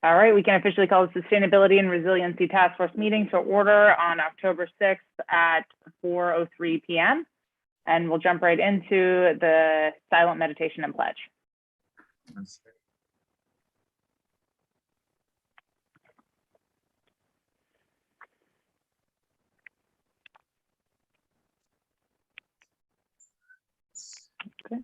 All right, we can officially call the Sustainability and Resiliency Task Force meeting to order on October 6th at 4:03 p.m. And we'll jump right into the silent meditation and pledge. Okay.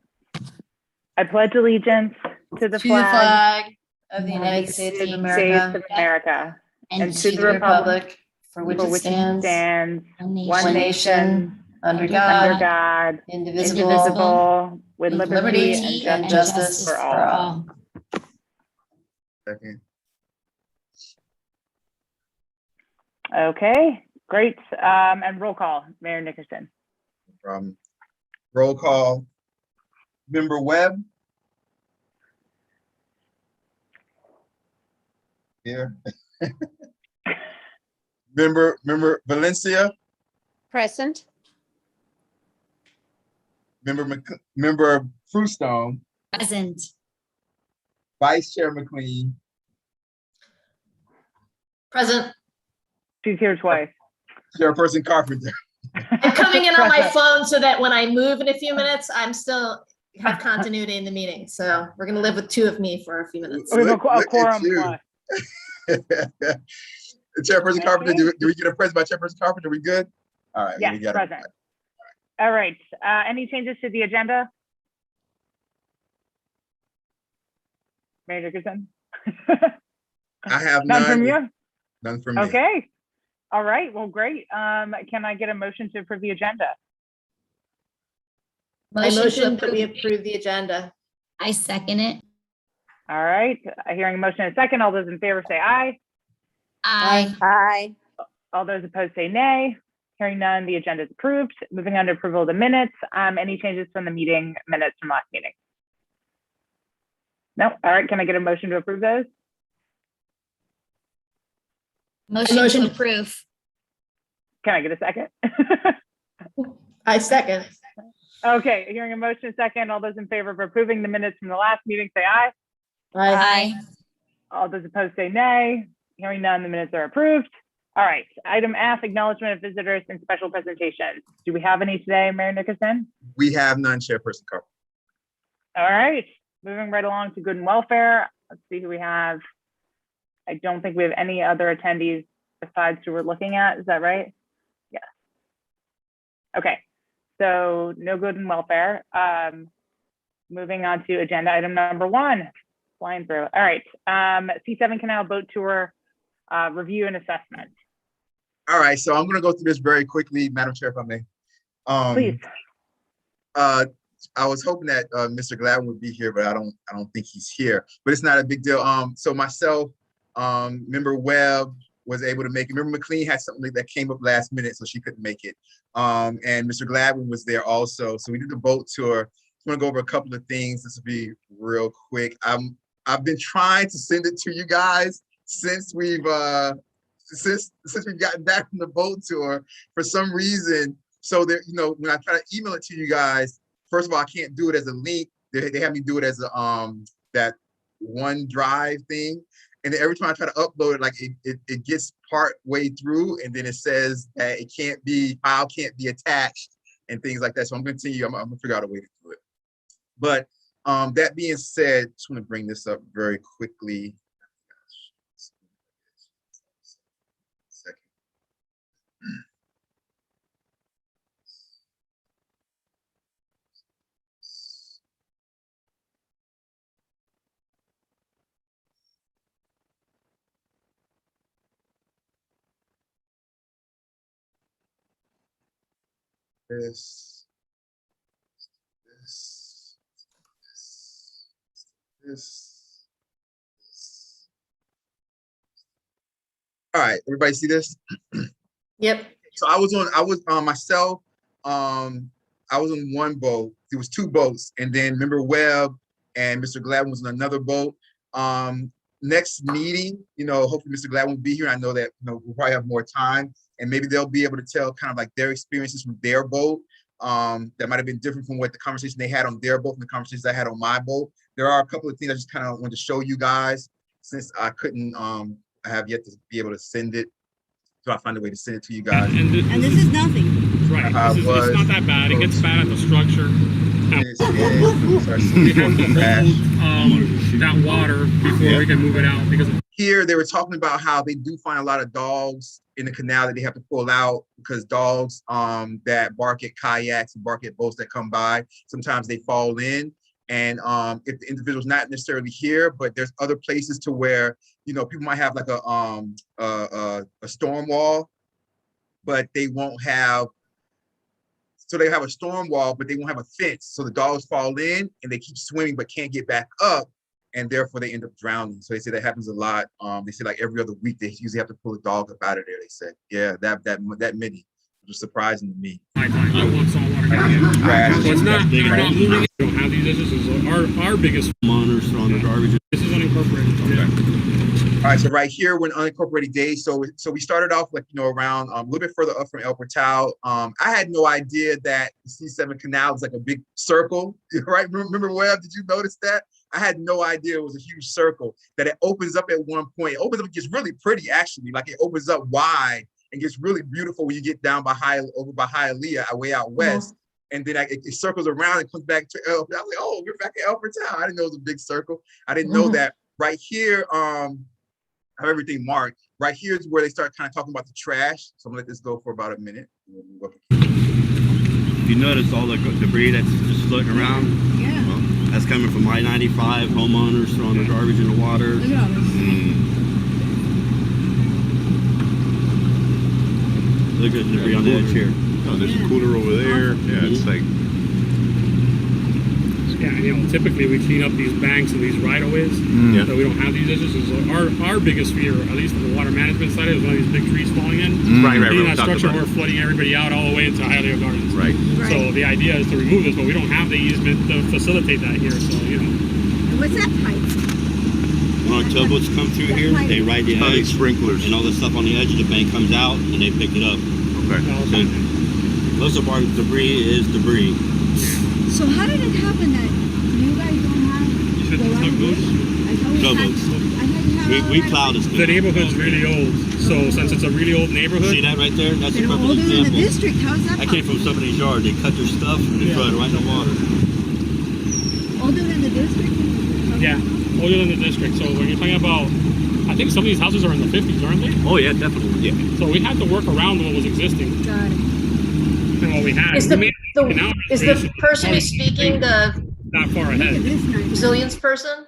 I pledge allegiance to the flag of the United States of America and to the republic for which it stands, one nation, under God, God, indivisible, with liberty and justice for all. Second. Okay, great. And roll call, Mayor Nickerson. Roll call. Member Webb. Here. Member Valencia. Present. Member Fruestone. Present. Vice Chair McLean. Present. She's here twice. Chairperson Carpenter. I'm coming in on my phone so that when I move in a few minutes, I'm still have continuity in the meeting. So we're going to live with two of me for a few minutes. We have a quorum plus. Chairperson Carpenter, do we get a present by Chairperson Carpenter? We good? All right. Yes, present. All right. Any changes to the agenda? Mayor Nickerson? I have none from you? None from me. Okay. All right. Well, great. Can I get a motion to approve the agenda? I motion that we approve the agenda. I second it. All right. Hearing a motion in a second. All those in favor say aye. Aye. Aye. All those opposed say nay. Hearing none, the agenda is approved. Moving on to approval of the minutes. Any changes from the meeting minutes from last meeting? No. All right. Can I get a motion to approve those? Motion to approve. Can I get a second? I second. Okay. Hearing a motion second. All those in favor of approving the minutes from the last meeting say aye. Aye. All those opposed say nay. Hearing none, the minutes are approved. All right. Item F, acknowledgement of visitors and special presentations. Do we have any today, Mayor Nickerson? We have none, Chairperson Carpenter. All right. Moving right along to good and welfare. Let's see who we have. I don't think we have any other attendees besides who we're looking at. Is that right? Yeah. Okay. So no good and welfare. Moving on to agenda item number 1. Flying through. All right. C7 Canal Boat Tour review and assessment. All right. So I'm going to go through this very quickly, Madam Chair, if I may. Please. I was hoping that Mr. Gladwin would be here, but I don't think he's here. But it's not a big deal. So myself, Member Webb was able to make it. Member McLean had something that came up last minute, so she couldn't make it. And Mr. Gladwin was there also. So we did the boat tour. I'm going to go over a couple of things. This will be real quick. I've been trying to send it to you guys since we've gotten back from the boat tour for some reason. So that, when I try to email it to you guys, first of all, I can't do it as a link. They have me do it as a that OneDrive thing. And then every time I try to upload it, like it gets part way through, and then it says that file can't be attached and things like that. So I'm going to continue. I'm going to figure out a way to do it. But that being said, just want to bring this up very quickly. This. All right, everybody see this? Yep. So I was on myself. I was on one boat. There was 2 boats, and then Member Webb and Mr. Gladwin was on another boat. Next meeting, hopefully Mr. Gladwin will be here. I know that we'll probably have more time, and maybe they'll be able to tell kind of like their experiences from their boat. That might have been different from what the conversation they had on their boat and the conversations I had on my boat. There are a couple of things I just kind of wanted to show you guys since I couldn't, I have yet to be able to send it. So I'll find a way to send it to you guys. And this is nothing. right. How it It's was. not that bad. It gets bad at the structure. This, yeah, start We seeing have to trash. hold that water before we can move it out because Here, they were talking about how they do find a lot of dogs in the canal that they have to pull out because dogs that bark at kayaks and bark at boats that come by, sometimes they fall in. And if the individual's not necessarily here, but there's other places to where, you know, people might have like a storm wall, but they won't have, so they have a storm wall, but they won't have a fence. So the dogs fall in and they keep swimming, but can't get back up. And therefore they end up drowning. So they say that happens a lot. They say like every other week, they usually have to pull a dog up out of there. They said, yeah, that many, which was surprising to me. I want saltwater getting in. Trash. So it's not, we're not moving it. We don't have these issues. This is our biggest monitors on the garbage. This is unincorporated. Yeah. All right, so right here, we're in unincorporated days. So we started off like, you know, around a little bit further up from El Portal. I had no idea that the C7 canal is like a big circle, right? Remember, Webb, did you notice that? I had no idea it was a huge circle, that it opens up at one point. It opens up, it gets really pretty actually. Like it opens up wide and gets really beautiful when you get down over by Hialeah, way out west. And then it circles around and comes back to El. I was like, oh, we're back at El Portal. I didn't know it was a big circle. I didn't know that. Right here, I have everything marked. Right here is where they start kind of talking about the trash. So I'm gonna let this go for about a minute. If you notice all the debris that's just floating around, Yeah. well, that's coming from I-95, homeowners throwing their garbage in the water. Look at all this. Look at the debris on the edge here. Oh, there's a cooler over there. Yeah, it's like. Yeah, you know, typically we clean up these banks and these right-of-ways, so we don't have these issues. So our biggest fear, at least on the water management side, is one of these big trees falling in. Right. Cleaning that structure or flooding everybody out all the way into Hialeah Gardens. Right. So the idea is to remove this, but we don't have the easement to facilitate that here. So you know. And what's that pipe? When our tugboats come through here, they ride the Probably edge, sprinklers. and all the stuff on the edge of the bank comes out, and they pick it up. Okay. So most of our debris is debris. So how did it happen that you guys don't have the right of way? I thought Tugboats. We plow this The thing. neighborhood's really old, so since it's a really old neighborhood, See that right there? That's a They're perfect older than the example. district. How's that I came from possible? somebody's yard. They cut their stuff and they throw it right in the water. Older than the district? yeah, older than the district. So when you're talking about, I think some of these houses are in the 50s, aren't they? Oh yeah, definitely. Yeah. So we had to work around what was existing Got it. and what we had. Is We the, made is the person who's speaking the that far Look at ahead. this nice. resilience person?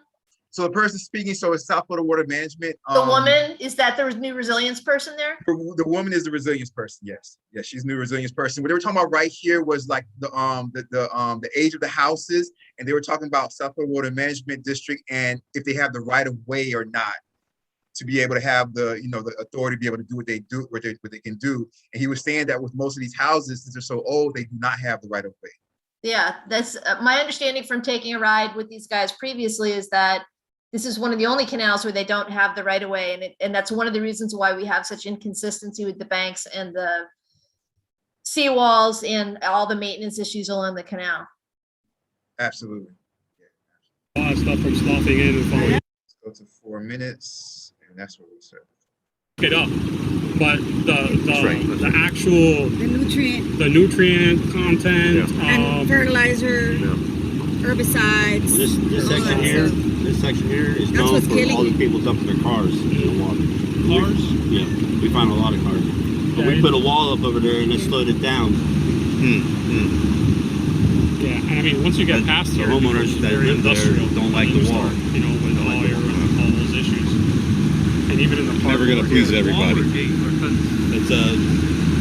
So the person speaking, so it's South Florida Water Management. The woman, is that the new resilience person there? The woman is the resilience person. Yes, she's the new resilience person. What they were talking about right here was like the age of the houses, and they were talking about South Florida Water Management District and if they have the right of way or not to be able to have the the authority to be able to do what they can do. And he was saying that with most of these houses, since they're so old, they do not have the right of way. Yeah, that's my understanding from taking a ride with these guys previously is that this is one of the only canals where they don't have the right of way. And that's one of the reasons why we have such inconsistency with the banks and the seawalls and all the maintenance issues along the canal. Absolutely. A lot of stuff from sloughing in and falling Let's go to 4 minutes, and that's what we said. it up. But the actual The nutrient nutrient content, and fertilizer, herbicides. This section here, is That's known what's for killing all the you. people dumping their cars in the water. cars. Yeah, we found a lot of cars. But we put a wall up over there and it slowed it down. Yeah, and I mean, once you get past The here, homeowners that very live there industrial. don't like and the you wall. start, with all those issues. And even in the park. Never gonna over please here, everybody. It's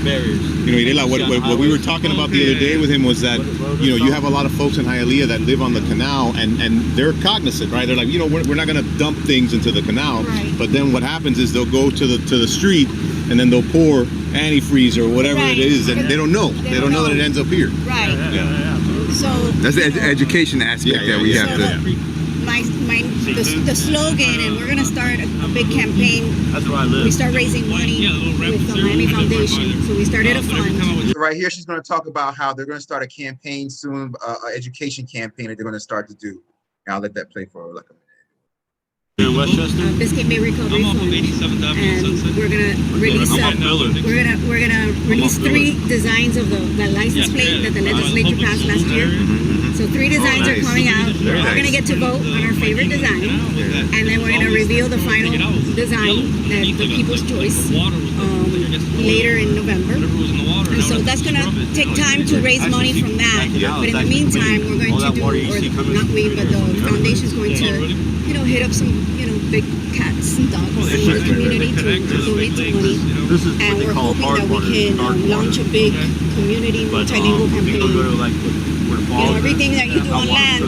barriers. Irela, what we were talking about the other day with him was that, you have a lot of folks in Hialeah that live on the canal and they're cognizant, right? They're like, we're not going to dump things into the canal. Right. But then what happens is they'll go to the street and then they'll pour antifreeze or whatever Right. it is, and they don't know. They don't know that it ends up here. Right. So That's the education aspect that we have to. the slogan, and we're gonna start a big campaign. That's where I We live. start raising money with the Miami Foundation. So we started a fund. So right here, she's going to talk about how they're going to start a campaign soon, an education campaign that they're going to start to do. And I'll let that play for like a minute. In Westchester? Biscayne Bay Recovery Fund. And we're gonna release, we're gonna release 3 designs of the license plate that the legislature passed last year. So 3 designs are coming out. We're all gonna get to vote on our favorite design. And then we're gonna reveal the final design, the people's choice, later in November. And so that's gonna take time to raise money from that. But in the meantime, we're going to do, or not we, but the foundation's going to, hit up some, big cats and dogs in the community to donate some money. And we're hoping that we can launch a big community multilingual campaign. Everything that you do on land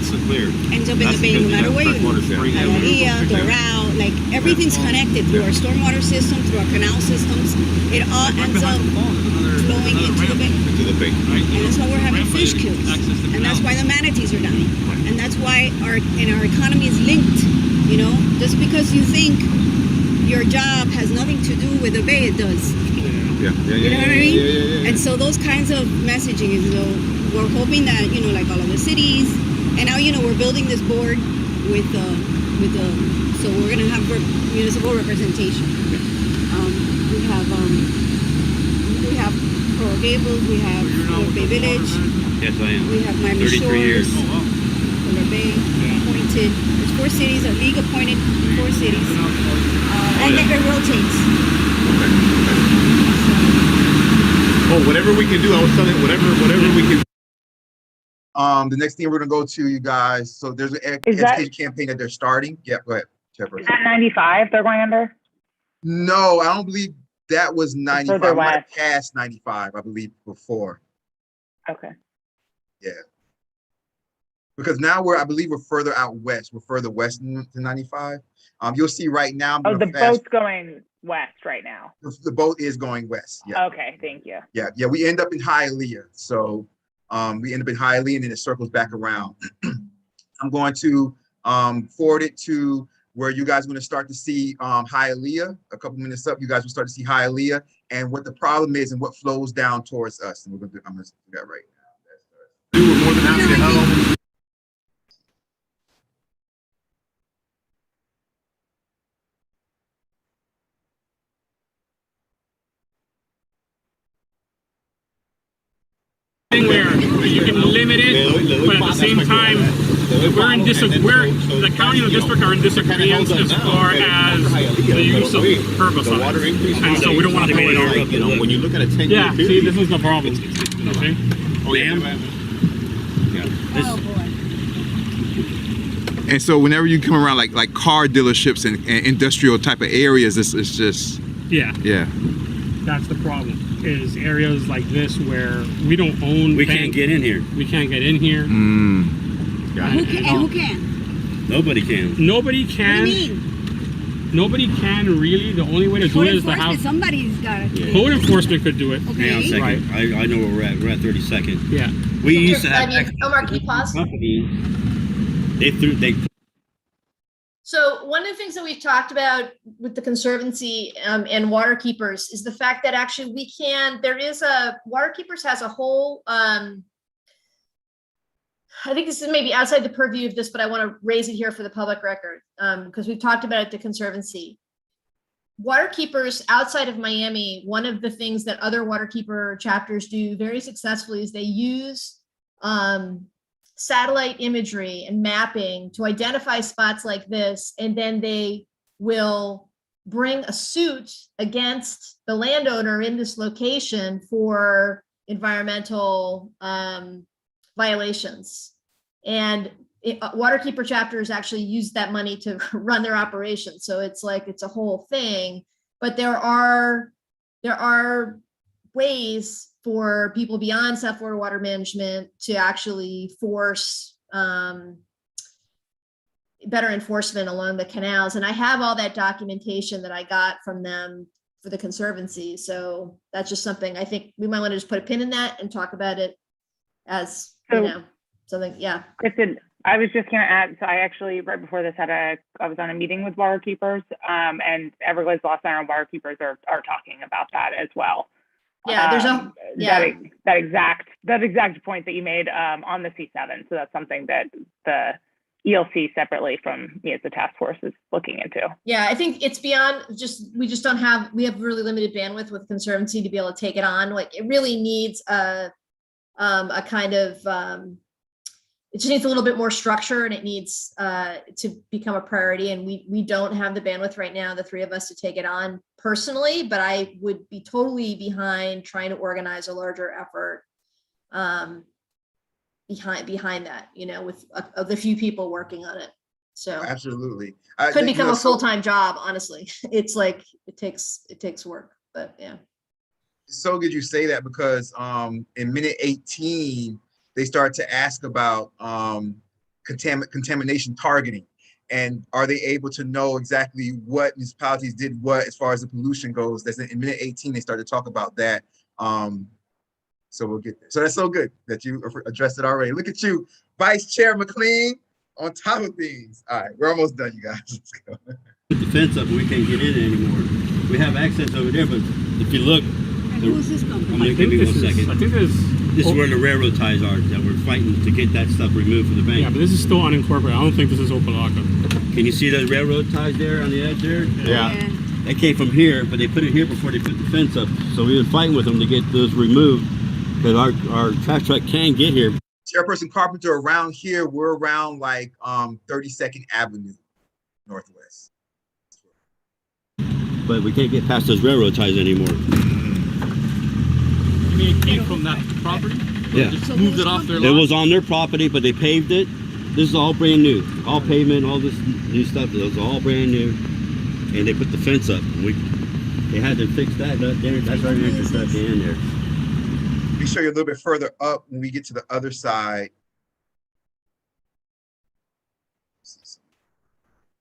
ends up in the bay, no matter where you go. Hialeah, Doral, like everything's connected through our stormwater system, through our canal systems. It all ends up flowing into the bay. And that's why we're having fish kills. And that's why the manatees are dying. And that's why our economy is linked. Just because you think your job has nothing to do with the bay, it does. Yeah. You know what I mean? And so those kinds of messaging is, we're hoping that, like all of the cities, and now, we're building this board with so we're gonna have municipal representation. We have Coral Gables, we have North Bay Village. Yes, I am. We have Miami 33 Shores, years. Color Bay, appointed. There's 4 cities, a league appointed 4 cities. And it rotates. Oh, whatever we can do, I was telling you, whatever we can. The next thing we're gonna go to, you guys. So there's an education campaign that they're starting. Yeah, go ahead, Chairperson. Is that 95 they're going under? No, I don't believe that was 95. Further We might have west. passed 95, I believe, before. Okay. Yeah. Because now I believe we're further out west. We're further west than 95. You'll see right now. I'm Oh, gonna the fast- boat's going west right now. The boat is going west. Yeah. Okay, thank you. Yeah. We end up in Hialeah. So we end up in Hialeah and then it circles back around. I'm going to forward it to where you guys are going to start to see Hialeah. A couple minutes up, you guys will start to see Hialeah and what the problem is and what flows down towards us. And I'm going to do that right now. We're more than happy to help. Where you can limit it, but at the same time, the county and the district are in disagreement as far as the use of herbicides, and so we don't want to go in our. When you look at a 10-year Yeah, period. see, this is the problem. Okay. Oh, yeah. Oh, boy. And so whenever you come around like car dealerships and industrial type of areas, it's just Yeah, that's the problem. Is areas like this where we don't own. We can't get in here. We can't get in here. Who can? Nobody can. Nobody What can. do you mean? Nobody can really. The only way to do Code it is to enforcement, have somebody's got it. code enforcement could do it. Hang on a second. Right. I know where we're at. We're at 32nd. Yeah. We used to have. Omar, can you pause? Company. They So one of the things that we've talked about with the Conservancy and water keepers is the fact that actually water keepers has a whole, I think this is maybe outside the purview of this, but I want to raise it here for the public record because we've talked about it at the Conservancy. Water keepers outside of Miami, one of the things that other waterkeeper chapters do very successfully is they use satellite imagery and mapping to identify spots like this, and then they will bring a suit against the landowner in this location for environmental violations. And waterkeeper chapters actually use that money to run their operations. So it's a whole thing, but there are ways for people beyond South Florida Water Management to actually force better enforcement along the canals. And I have all that documentation that I got from them for the Conservancy. So that's just something I think we might want to just put a pin in that and talk about it as, something, yeah. Kristen, I was just going to add, so I actually, right before this, I was on a meeting with water keepers, and Everglades Law Center and water keepers are talking about that as well. Yeah, there's that exact point that you made on the C7. So that's something that the ELC separately from me as the task force is looking into. Yeah, I think it's beyond we have really limited bandwidth with Conservancy to be able to take it on. Like it really needs a kind of, it just needs a little bit more structure, and it needs to become a priority. And we don't have the bandwidth right now, the three of us, to take it on personally, but I would be totally behind trying to organize a larger effort behind that, with the few people working on it. So Absolutely. could become a full-time job, honestly. It's like, it takes work, but yeah. So good you say that, because in minute 18, they start to ask about contamination targeting. And are they able to know exactly what municipalities did what as far as the pollution goes? That's in minute 18, they start to talk about that. So we'll get there. So that's so good that you addressed it already. Look at you, Vice Chair McLean, on top of things. All right, we're almost done, you guys. Let's go. Put the fence up, we can't get in anymore. We have access over there, but if you look, Who's this company? give me 1 second. I think this This is where the railroad ties are that we're fighting to get that stuff removed from the bank. Yeah, but this is still unincorporated. I don't think this is Opelika. Can you see those railroad ties there on the edge there? Yeah. They came from here, but they put it here before they put the fence up. So we were fighting with them to get those removed, because our trash truck can get here. Chairperson Carpenter, around here, we're around like 32nd Avenue Northwest. But we can't get past those railroad ties anymore. You mean it came from that property? Yeah. Just moved it off their It lot? was on their property, but they paved it. This is all brand new. All pavement, all this new stuff. It was all brand new. And they put the fence up. They had to fix that there. That's right there at the end there. Let me show you a little bit further up when we get to the other side.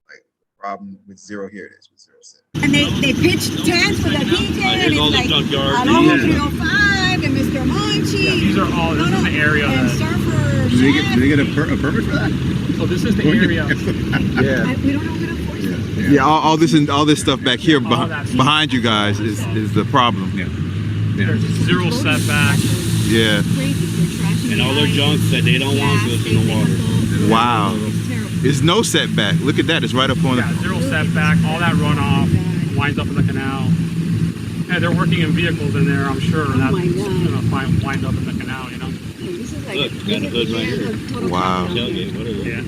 Like problem with zero, here it is with 0 set. And they pitched tents for the DJ, and Here's all it's the like junkyard. along 305 and Mr. Munchie. Yeah, these are all, this is the area and that, surfer. Do they get a permit for that? so this is the area. Yeah. We don't know how to enforce it. Yeah, all this stuff back here All that stuff. behind you guys is the problem. Yeah. There's zero setback. Yeah. And all their junk that they don't want goes in the water. Wow. There's no setback. Look at that. It's right up on Yeah, zero setback. All that runoff winds up in the canal. Yeah, they're working in vehicles in there, I'm sure. And that's gonna wind up in the canal, you know? Look, got a hood right here. Wow. Tailgate, whatever. Yeah.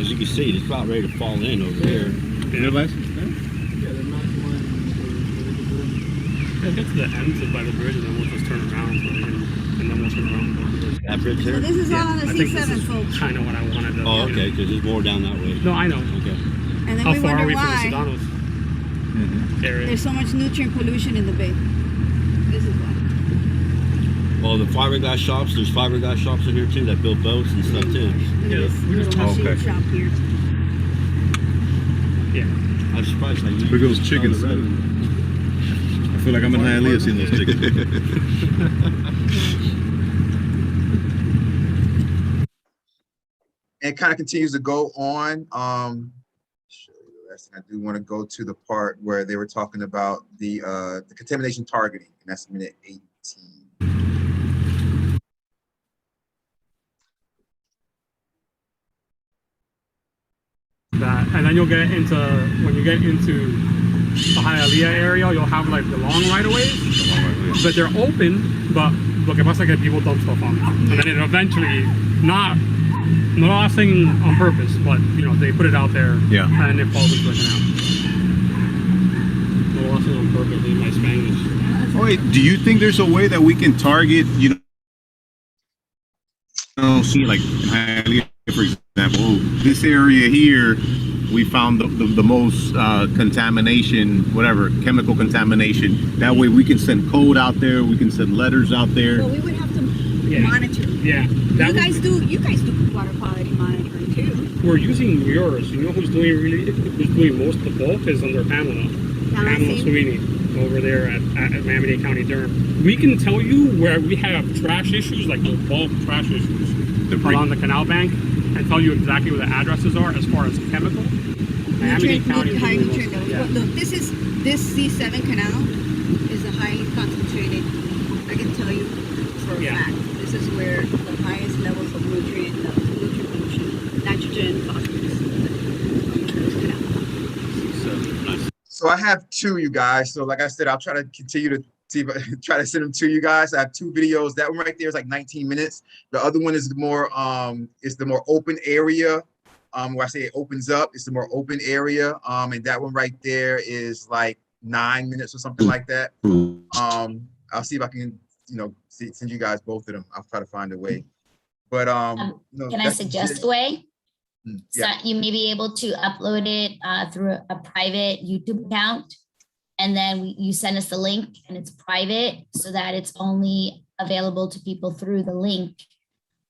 As you can see, it's about ready to fall in over there. Yeah. Get to the end by the bridge, and then we'll just turn around, and then we'll turn around. That bridge So there? this is all on the I think this C7, is folks. kind of what I wanted to. Oh, okay, because there's more down that way. No, I know. Okay. And then How we far are wonder we from the why Sedanos area? there's so much nutrient pollution in the bay. This is why. Well, the fiberglass shops, there's fiberglass shops in here too that build boats and stuff too. Yeah, we just Little machine okay. shop here. Yeah. I'm surprised how you. Look at those chickens. I feel like I'm in Hialeah seeing those chickens. And it kind of continues to go on. I do want to go to the part where they were talking about the contamination targeting, and that's minute 18. That, and then you'll get into, when you get into the Hialeah area, you'll have like the long right-of-ways, but they're open, but look, it must like people dump stuff on them. And then it eventually, not saying on purpose, but you know, they put it out there, Yeah. and it falls into the canal. No, not saying on purpose, in my Spanish. Oh, wait, do you think there's a way that we can target, see like in Hialeah, for example, this area here, we found the most contamination, whatever, chemical contamination. That way we can send code out there, we can send letters out there. Well, we would have to monitor. Yeah. You guys do water quality monitoring too. We're using yours. You know who's doing most of the bulk is under Pamela Sweeney over there at Miami-Dade County, Durham. We can tell you where we have trash issues, like the bulk trash issues along the canal bank, and tell you exactly where the addresses are as far as chemical. Miami-Dade County is High doing nutrient. most of it, yeah. Look, this C7 canal is a highly concentrated for a Yeah. fact. This is where the highest levels of nutrient pollution, nitrogen, phosphorus. So I have two, you guys. So like I said, I'll try to continue to see if I try to send them to you guys. I have two videos. That one right there is like 19 minutes. The other one is the more open area. Where I say it opens up, it's the more open area. And that one right there is like 9 minutes or something like that. I'll see if I can, send you guys both of them. I'll try to find a way. But Can I suggest a way? So Yeah. you may be able to upload it through a private YouTube account. And then you send us the link and it's private so that it's only available to people through the link.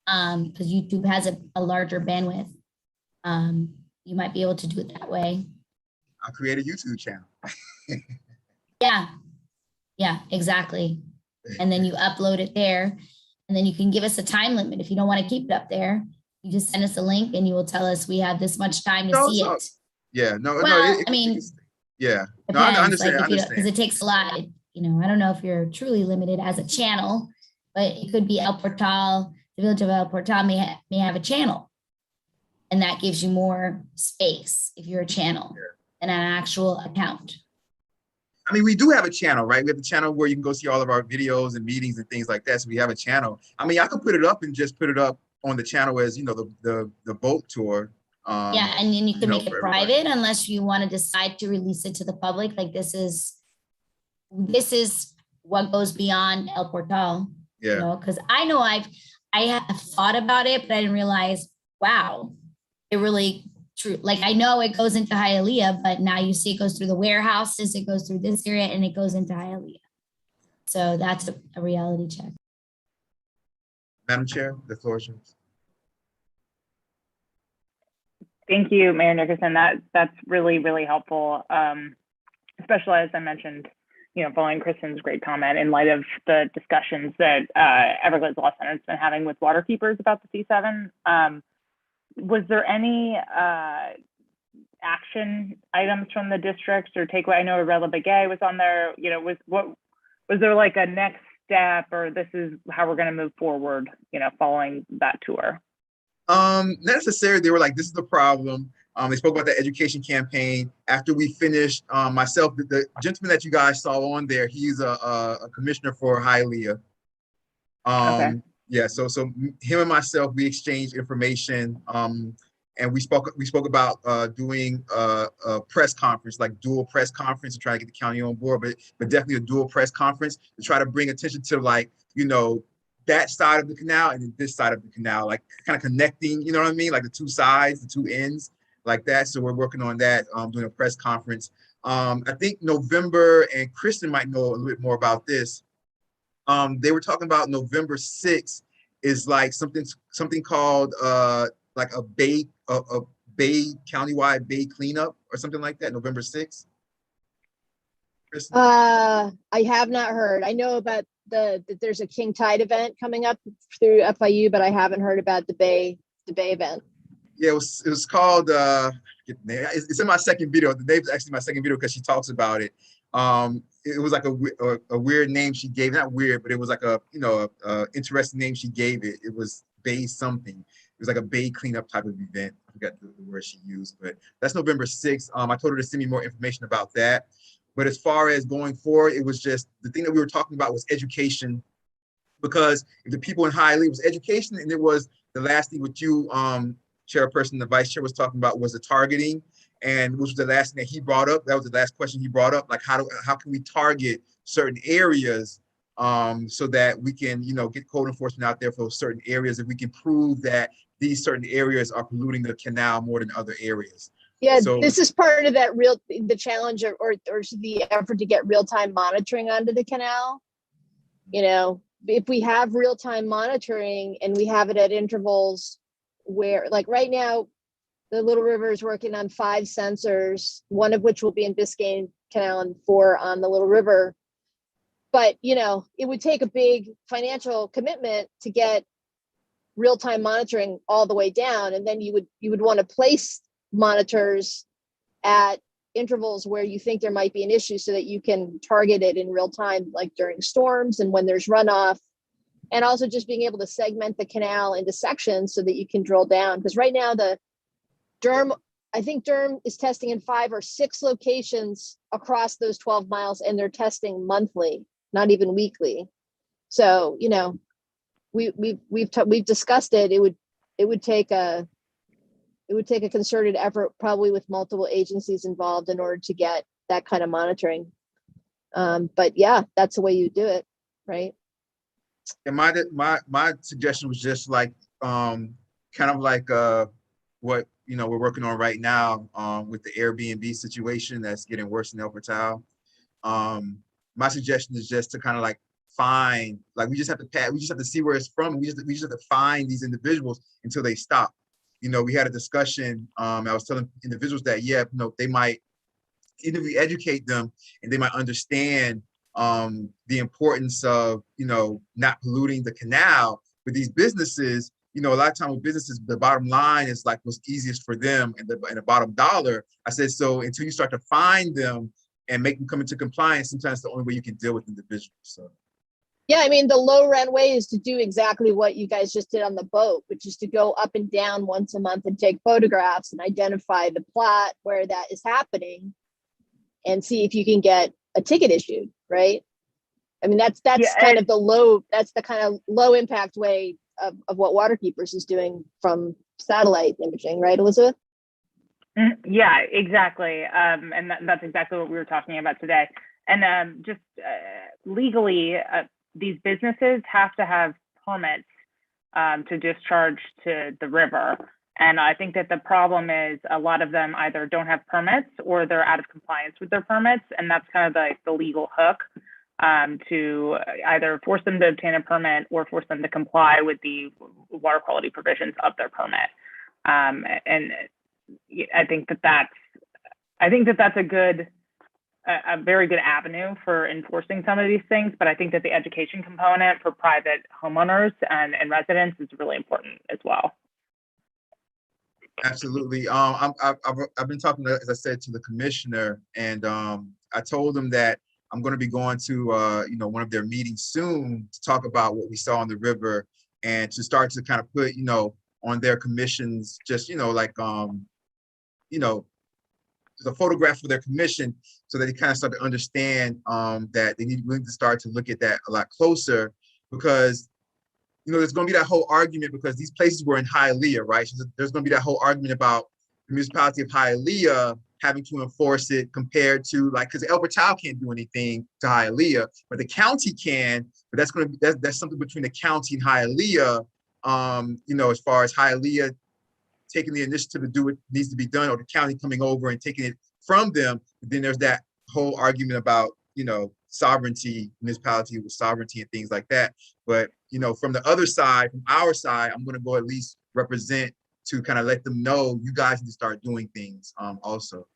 Because YouTube has a larger bandwidth. You might be able to do it that way. I'll create a YouTube channel. Yeah, exactly. And then you upload it there and then you can give us a time limit. If you don't want to keep it up there, you just send us a link and you will tell us we have this much time to see it. Yeah, no, Well, no. I mean, yeah, no, I depends, understand. like, because it takes a lot. I don't know if you're truly limited as a channel, but it could be El Portal, the village of El Portal may have a channel. And that gives you more space if you're a channel than an actual account. I mean, we do have a channel, right? We have a channel where you can go see all of our videos and meetings and things like that. So we have a channel. I mean, I could put it up and just put it up on the channel as, the boat tour. Yeah, and then you can make it for everybody. private unless you want to decide to release it to the public. Like this is what goes beyond El Portal. Yeah. Because I know I have thought about it, but I didn't realize, wow, it really true. Like I know it goes into Hialeah, but now you see it goes through the warehouses, it goes through this area, and it goes into Hialeah. So that's a reality check. Madam Chair, the floor is yours. Thank you, Mayor Nickerson. That's really, really helpful. Especially as I mentioned, following Kristen's great comment in light of the discussions that Everglades Law Center has been having with waterkeepers about the C7. Was there any action items from the districts or takeaway? I know Arella Begay was on there. Was there like a next step, or this is how we're going to move forward? Following that tour. Not necessarily. They were like, this is the problem. They spoke about the education campaign. After we finished, myself, the gentleman that you guys saw on there, he's a commissioner for Hialeah. Okay. Yeah, so him and myself, we exchanged information, and we spoke about doing a press conference, like dual press conference, to try to get the county on board, but definitely a dual press conference to try to bring attention to that side of the canal and then this side of the canal, like kind of connecting, you know what I mean? Like the two sides, the two ends, like that. So we're working on that, doing a press conference. I think November, and Kristen might know a little bit more about this. They were talking about November 6th is like something called like a bay countywide bay cleanup or something like that. November 6th. Kristen? I have not heard. I know about that there's a King Tide event coming up through FIU, but I haven't heard about the Bay event. Yeah, it was called. It's in my second video. The name's actually my second video because she talks about it. It was like a weird name she gave. Not weird, but it was like a interesting name she gave it. It was Bay something. It was like a Bay cleanup type of event. I forgot the word she used, but that's November 6th. I told her to send me more information about that. But as far as going forward, it was just the thing that we were talking about was education, because if the people in Hialeah was education, and it was the last thing with you, chairperson, the vice chair was talking about was the targeting, and which was the last thing that he brought up. That was the last question he brought up, like how can we target certain areas so that we can get code enforcement out there for certain areas, if we can prove that these certain areas are polluting the canal more than other areas. Yeah, So, this is part of that the challenge or the effort to get real-time monitoring onto the canal. If we have real-time monitoring and we have it at intervals where, like right now, the Little River is working on 5 sensors, one of which will be in Biscayne Canal and 4 on the Little River. But, it would take a big financial commitment to get real-time monitoring all the way down. And then you would want to place monitors at intervals where you think there might be an issue so that you can target it in real time, like during storms and when there's runoff. And also just being able to segment the canal into sections so that you can drill down. Because right now I think Durham is testing in 5 or 6 locations across those 12 miles, and they're testing monthly, not even weekly. So, you know, we've discussed it. It would take a concerted effort, probably with multiple agencies involved, in order to get that kind of monitoring. But yeah, that's the way you do it, right? And my suggestion was just like kind of like what we're working on right now with the Airbnb situation that's getting worse in El Portal. My suggestion is just to kind of like find, like, we just have to see where it's from. We just have to find these individuals until they stop. We had a discussion. I was telling individuals that they might, even if we educate them and they might understand the importance of not polluting the canal. But these businesses, a lot of times with businesses, the bottom line is like what's easiest for them and the bottom dollar. I said, so until you start to find them and make them come into compliance, sometimes the only way you can deal with individuals. So yeah, I mean, the low rent way is to do exactly what you guys just did on the boat, which is to go up and down once a month and take photographs and identify the plot where that is happening and see if you can get a ticket issued, right? I mean, that's kind of the kind of low impact way of what Waterkeepers is doing from satellite imaging, right, Elizabeth? Yeah, exactly. And that's exactly what we were talking about today. And just legally, these businesses have to have permits to discharge to the river. And I think that the problem is a lot of them either don't have permits or they're out of compliance with their permits. And that's kind of the legal hook to either force them to obtain a permit or force them to comply with the water quality provisions of their permit. And I think that that's a very good avenue for enforcing some of these things. But I think that the education component for private homeowners and residents is really important as well. absolutely. I've been talking, as I said, to the commissioner, and I told him that I'm going to be going to one of their meetings soon to talk about what we saw on the river and to start to kind of put on their commissions, just the photograph for their commission, so that they kind of start to understand that they need to start to look at that a lot closer, because there's going to be that whole argument, because these places were in Hialeah, right? So there's going to be that whole argument about the municipality of Hialeah having to enforce it compared to, like, because El Portal can't do anything to Hialeah, but the county can. But that's something between the county and Hialeah. As far as Hialeah taking the initiative to do what needs to be done, or the county coming over and taking it from them. But then there's that whole argument about, sovereignty, municipality with sovereignty and things like that. But, from the other side, from our side, I'm going to go at least represent to kind of let them know you guys need to start doing things also.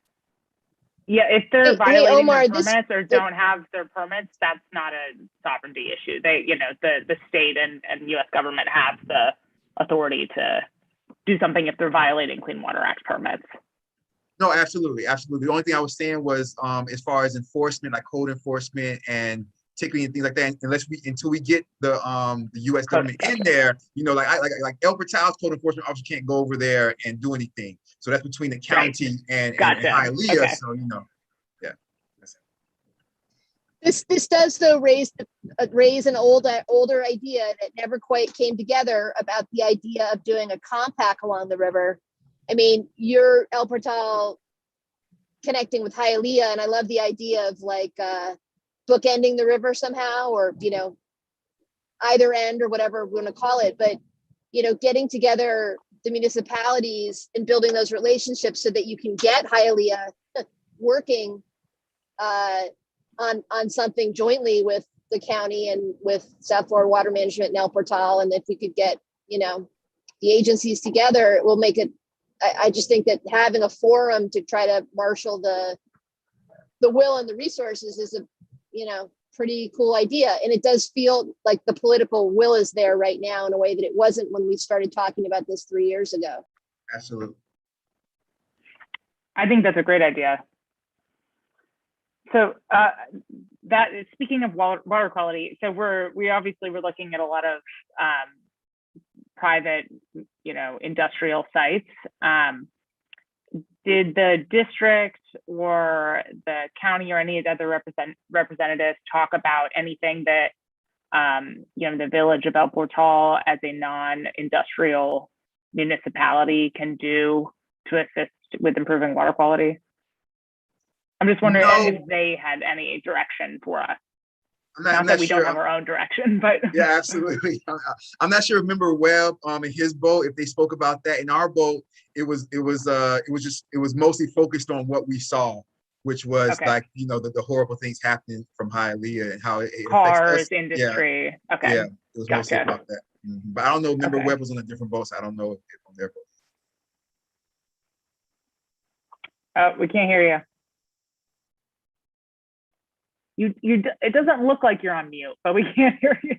Yeah, if they're violating Omar, their permits or don't have their permits, that's not a sovereignty issue. They, the state and U.S. government have the authority to do something if they're violating Clean Water Act permits. No, absolutely, absolutely. The only thing I was saying was, as far as enforcement, like code enforcement and ticketing and things like that, until we get the U.S. government in there, like El Portal's code enforcement officer can't go over there and do anything. So that's between the county and Hialeah. Okay. So yeah. This does though raise an older idea that never quite came together about the idea of doing a compact along the river. I mean, you're El Portal connecting with Hialeah, and I love the idea of like bookending the river somehow, or either end, or whatever we're going to call it. But getting together the municipalities and building those relationships so that you can get Hialeah working on something jointly with the county and with South Florida Water Management and El Portal. And if we could get, the agencies together, it will make it, I just think that having a forum to try to marshal the will and the resources is a, pretty cool idea. And it does feel like the political will is there right now in a way that it wasn't when we started talking about this 3 years ago. Absolutely. I think that's a great idea. So that speaking of water quality, so we obviously were looking at a lot of private, industrial sites. Did the district or the county or any of the other representatives talk about anything that the village of El Portal as a non-industrial municipality can do to assist with improving water quality? I'm just wondering if they had any direction for us. Not that we don't have our own direction, but yeah, absolutely. I'm not sure if Member Webb in his boat, if they spoke about that. In our boat, it was mostly focused on what we saw, which was like the horrible things happening from Hialeah and how it cars, affects us. industry. Yeah. Okay. Yeah, it was mostly about that. But I don't know. Member Webb was on a different boat, so I don't know if on their boat. We can't hear you. It doesn't look like you're on mute, but we can't hear you.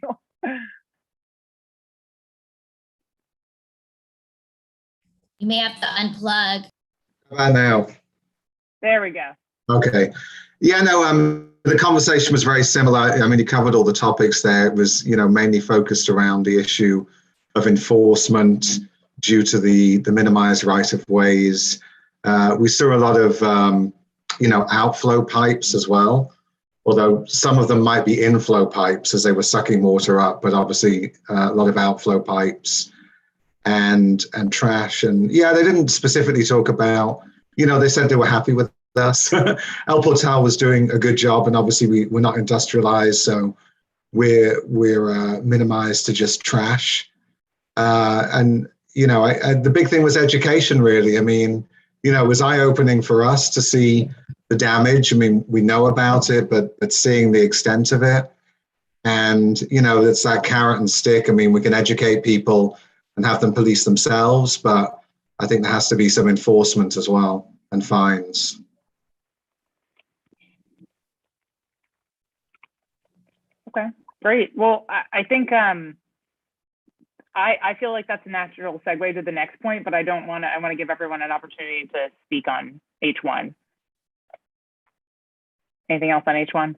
You may have to unplug. How about now? There we go. Okay. Yeah, no, the conversation was very similar. I mean, you covered all the topics there. It was, mainly focused around the issue of enforcement due to the minimized right of ways. We saw a lot of, outflow pipes as well, although some of them might be inflow pipes as they were sucking water up, but obviously a lot of outflow pipes and trash. And yeah, they didn't specifically talk about, they said they were happy with us. El Portal was doing a good job, and obviously we're not industrialized, so we're minimized to just trash. The big thing was education, really. I mean, it was eye-opening for us to see the damage. I mean, we know about it, but seeing the extent of it, and it's that carrot and stick. I mean, we can educate people and have them police themselves, but I think there has to be some enforcement as well and fines. Okay, great. Well, I think I feel like that's a natural segue to the next point, but I want to give everyone an opportunity to speak on H1. Anything else on H1?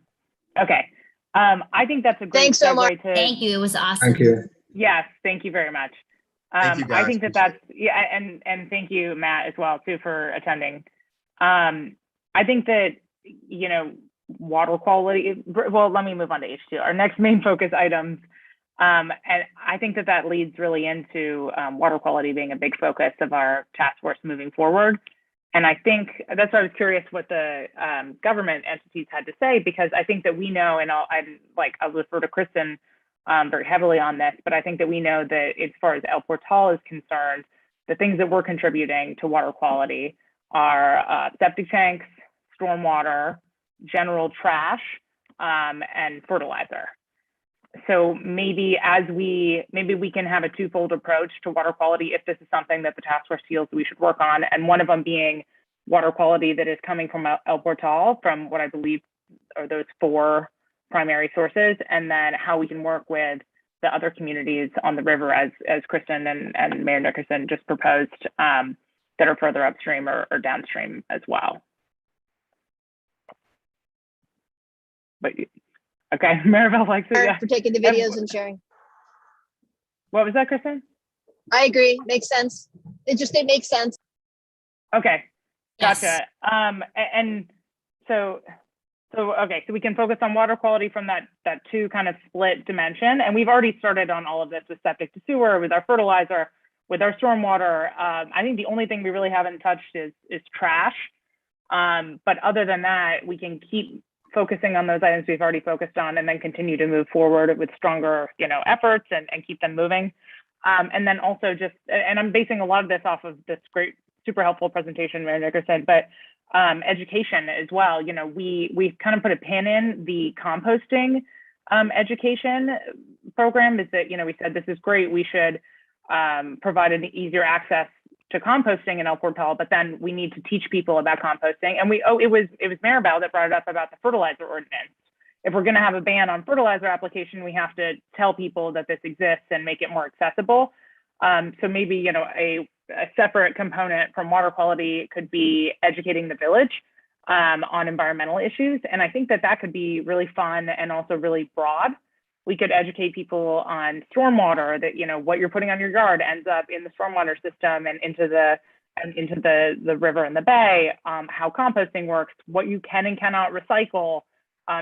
Okay. I think that's a great Thanks so much. Thank you. It was awesome. Thank you. Yes, thank you very much. Thank you, guys. I think that's and thank you, Matt, as well too for attending. I think that water quality. Well, let me move on to H2. Our next main focus items, and I think that leads really into water quality being a big focus of our task force moving forward. And I think that's why I was curious what the government entities had to say, because I think that we know, and I'll refer to Kristen very heavily on this, but I think that we know that as far as El Portal is concerned, the things that we're contributing to water quality are septic tanks, stormwater, general trash, and fertilizer. So maybe we can have a twofold approach to water quality if this is something that the task force feels we should work on, and one of them being water quality that is coming from El Portal, from what I believe are those 4 primary sources, and then how we can work with the other communities on the river, as Kristen and Mayor Nickerson just proposed, that are further upstream or downstream as well. But okay, Maribel likes it. Yeah. For taking the videos and sharing. What was that, Kristen? I agree. Makes sense. It makes sense. Okay, gotcha. Yes. And so okay, so we can focus on water quality from that 2 kind of split dimension, and we've already started on all of this with septic to sewer, with our fertilizer, with our stormwater. I think the only thing we really haven't touched is trash. But other than that, we can keep focusing on those items we've already focused on, and then continue to move forward with stronger, efforts and keep them moving. And then also and I'm basing a lot of this off of this great, super helpful presentation Mayor Nickerson, but education as well. We kind of put a pin in the composting education program. Is that, we said this is great. We should provide an easier access to composting in El Portal, but then we need to teach people about composting. And it was Maribel that brought it up about the fertilizer ordinance. If we're going to have a ban on fertilizer application, we have to tell people that this exists and make it more accessible. So maybe, a separate component from water quality could be educating the village on environmental issues. And I think that that could be really fun and also really broad. We could educate people on stormwater, that, you know, what you're putting on your yard ends up in the stormwater system and into the river and the bay, how composting works, what you can and cannot recycle,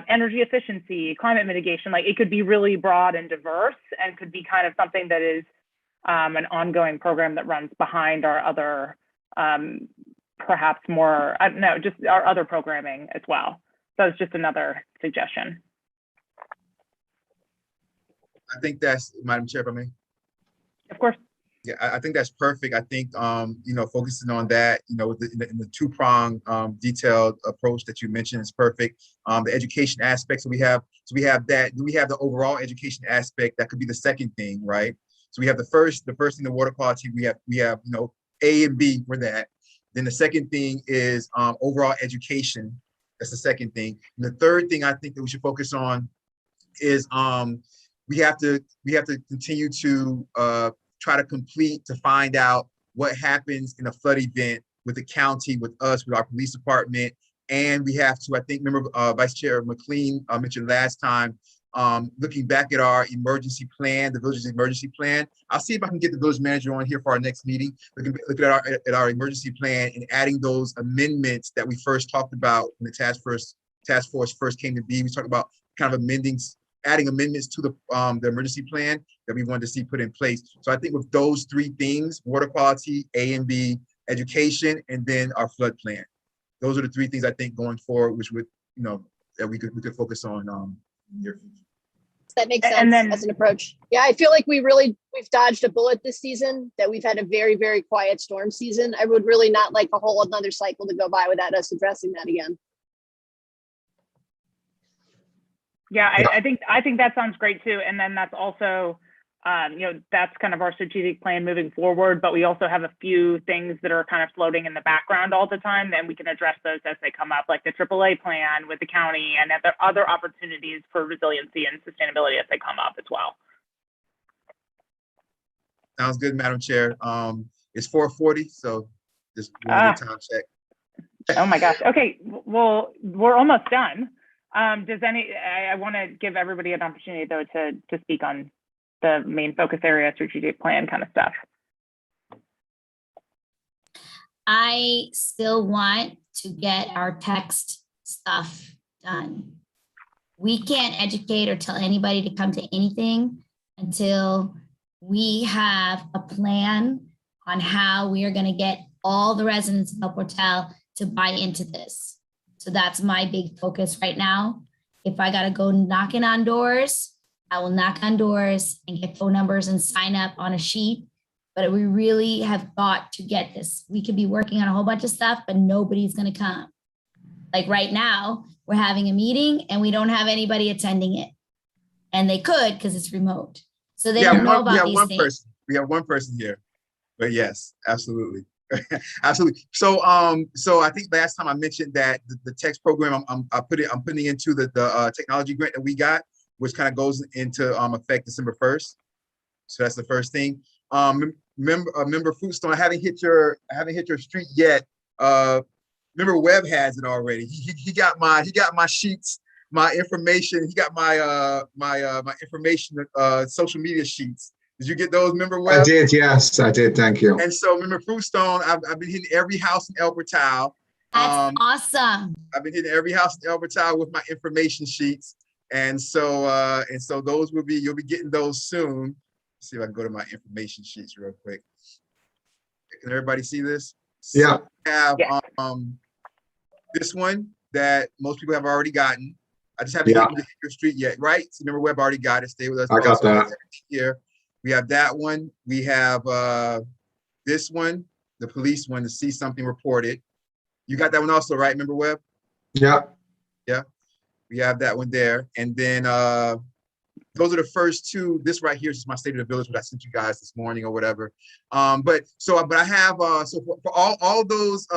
energy efficiency, climate mitigation. Like, it could be really broad and diverse, and could be kind of something that is an ongoing program that runs behind our other, perhaps more, I don't know, just our other programming as well. So it's just another suggestion. I think that's, Madam Chair, if I may. Of course. Yeah, I think that's perfect. I think, you know, focusing on that, you know, in the two-prong detailed approach that you mentioned is perfect. The education aspects, so we have that. Then we have the overall education aspect. That could be the second thing, right? So we have the first thing, the water quality. We have, you know, A and B for that. Then the second thing is overall education. That's the second thing. And the third thing I think that we should focus on is we have to continue to try to find out what happens in a flood event with the county, with us, with our police department. And we have to, I think, remember Vice Chair McLean mentioned last time, looking back at our emergency plan, the village's emergency plan. I'll see if I can get the village manager on here for our next meeting. Looking at our emergency plan and adding those amendments that we first talked about when the task force first came to be. We talked about kind of adding amendments to the emergency plan that we wanted to see put in place. So I think with those three things, water quality, A and B, education, and then our flood plan. Those are the three things I think going forward, which would, you know, that we could focus on near future. That makes sense as an approach. Yeah, I feel like we've dodged a bullet this season, that we've had a very, very quiet storm season. I would really not like a whole another cycle to go by without us addressing that again. Yeah, I think that sounds great too. And then that's also, you know, that's kind of our strategic plan moving forward. But we also have a few things that are kind of floating in the background all the time, and we can address those as they come up, like the AAA plan with the county and other opportunities for resiliency and sustainability as they come up as well. Sounds good, Madam Chair. It's 4:40, so just one time check. Oh my gosh. Okay, well, we're almost done. I want to give everybody an opportunity though to speak on the main focus area, strategic plan kind of stuff. I still want to get our text stuff done. We can't educate or tell anybody to come to anything until we have a plan on how we are going to get all the residents of El Portal to buy into this. So that's my big focus right now. If I got to go knocking on doors, I will knock on doors and get phone numbers and sign up on a sheet. But we really have got to get this. We could be working on a whole bunch of stuff, but nobody's going to come. Like right now, we're having a meeting and we don't have anybody attending it. And they could because it's remote. So they don't know about these things. We have one person here. But yes, absolutely. Absolutely. So I think last time I mentioned that the text program I'm putting into the technology grant that we got, which kind of goes into effect December 1st. So that's the first thing. Member Foodstone, I haven't hit your street yet. Member Webb has it already. He got my sheets, my information. He got my my information social media sheets. Did you get those, Member Webb? I did, yes, I did. Thank you. And so, Member Foodstone, I've been hitting every house in El Portal. That's awesome. I've been hitting every house in El Portal with my information sheets, and so those you'll be getting those soon. Let's see if I can go to my information sheets real quick. Can everybody see this? Yeah. So I have this one that most people have already gotten. I just haven't hit your street yet, right? So Member Webb already got it. Stay with us. I got that. Here. We have that one. We have this one, the police one, to see something reported. You got that one also, right, Member Webb? Yeah. Yeah. We have that one there. And then those are the first two. This right here is just my State of the Village, what I sent you guys this morning or whatever. But I have so for all those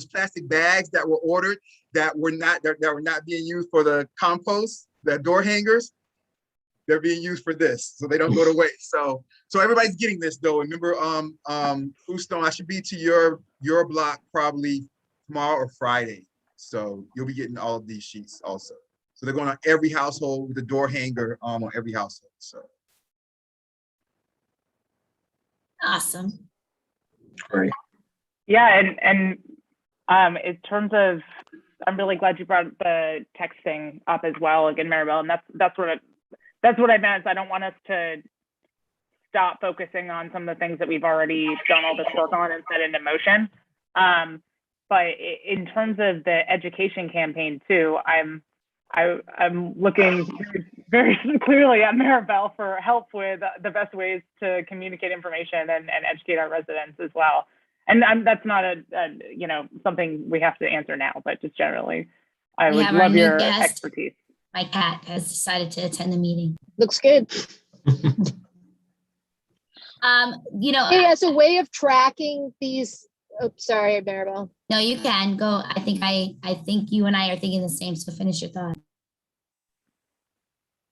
plastic bags that were ordered that were not being used for the compost, the door hangers. They're being used for this, so they don't go to waste. So everybody's getting this though. Remember, Foodstone, I should be to your block probably tomorrow or Friday. So you'll be getting all of these sheets also. So they're going on every household with a door hanger on every household. So Awesome. Great. Yeah, and in terms of, I'm really glad you brought the texting up as well again, Maribel, and that's what I meant. I don't want us to stop focusing on some of the things that we've already done all this work on and set into motion. But in terms of the education campaign too, I'm looking very clearly at Maribel for help with the best ways to communicate information and educate our residents as well. And that's not a something we have to answer now, but just generally, I We would have our love new your guest. expertise. My cat has decided to attend the meeting. Looks good. Hey, as a way of tracking these, oh, sorry, Maribel. No, you can go. I think you and I are thinking the same. So finish your thought.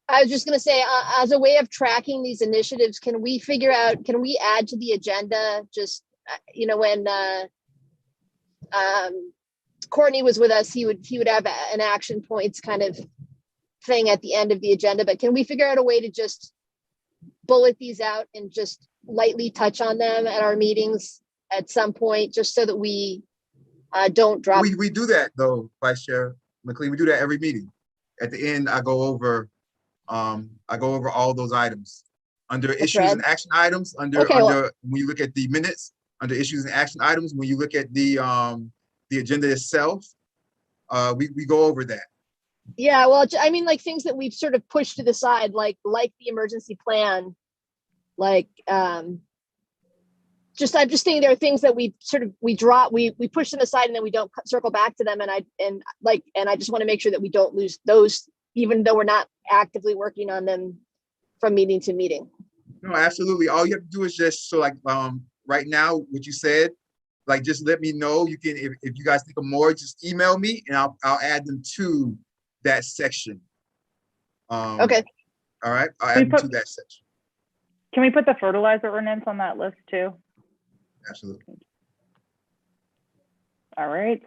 I was just going to say, as a way of tracking these initiatives, can we add to the agenda just, when Courtney was with us, he would have an action points kind of thing at the end of the agenda, but can we figure out a way to just bullet these out and just lightly touch on them at our meetings at some point, just so that we don't drop. We do that though, Vice Chair McLean. We do that every meeting. At the end, I go over all those items under issues and action items. When you look at the minutes, under issues and action items, when you look at the agenda itself, we go over that. Yeah, well, I mean, like things that we've sort of pushed to the side, like the emergency plan, I'm just thinking there are things that we push them aside and then we don't circle back to them. And I just want to make sure that we don't lose those, even though we're not actively working on them from meeting to meeting. No, absolutely. All you have to do is just right now, what you said, just let me know. You can, if you guys think of more, just email me and I'll add them to that section. Okay. All right. I'll add them to that section. Can we put the fertilizer ordinance on that list too? Absolutely. All right.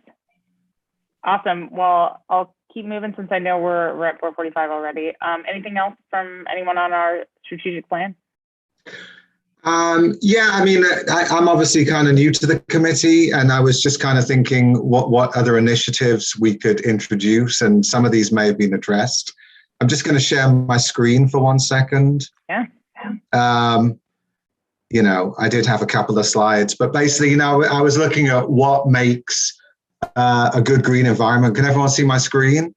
Awesome. Well, I'll keep moving since I know we're at 4:45 already. Anything else from anyone on our strategic plan? Yeah, I mean, I'm obviously kind of new to the committee, and I was just kind of thinking what other initiatives we could introduce, and some of these may have been addressed. I'm just going to share my screen for 1 second. Yeah. I did have a couple of slides, but basically, I was looking at what makes a good green environment. Can everyone see my screen?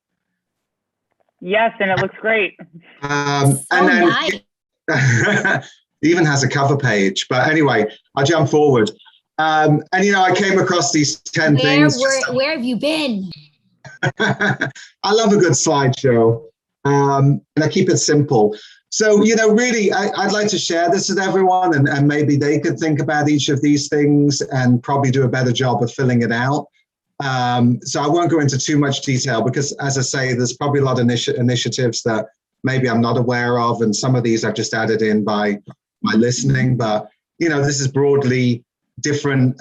Yes, and it looks great. And then it even has a cover page. But anyway, I'll jump forward. I came across these 10 things. Where have you been? I love a good slideshow, and I keep it simple. So, really, I'd like to share this with everyone, and maybe they could think about each of these things and probably do a better job of filling it out. So I won't go into too much detail because, as I say, there's probably a lot of initiatives that maybe I'm not aware of, and some of these I've just added in by my listening. But, this is broadly different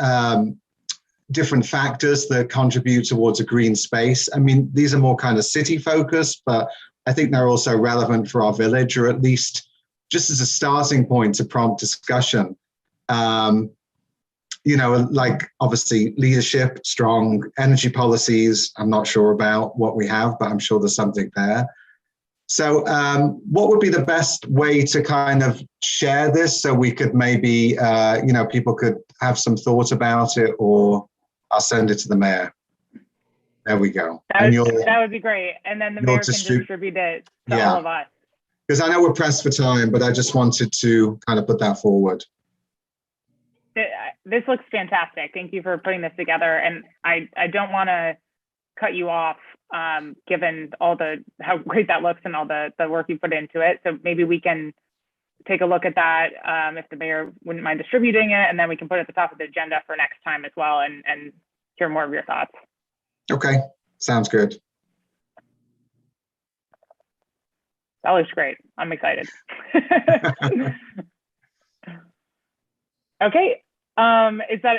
factors that contribute towards a green space. I mean, these are more kind of city focused, but I think they're also relevant for our village, or at least just as a starting point to prompt discussion. Obviously leadership, strong energy policies. I'm not sure about what we have, but I'm sure there's something there. So what would be the best way to kind of share this so we could maybe, people could have some thought about it, or I'll send it to the mayor. There we go. That would be great. And then the mayor can distribute it to all of us. Because I know we're pressed for time, but I just wanted to kind of put that forward. This looks fantastic. Thank you for putting this together. And I don't want to cut you off, given how great that looks and all the work you put into it. So maybe we can take a look at that if the mayor wouldn't mind distributing it, and then we can put it at the top of the agenda for next time as well and hear more of your thoughts. Okay, sounds good. That looks great. I'm excited. Okay. Is that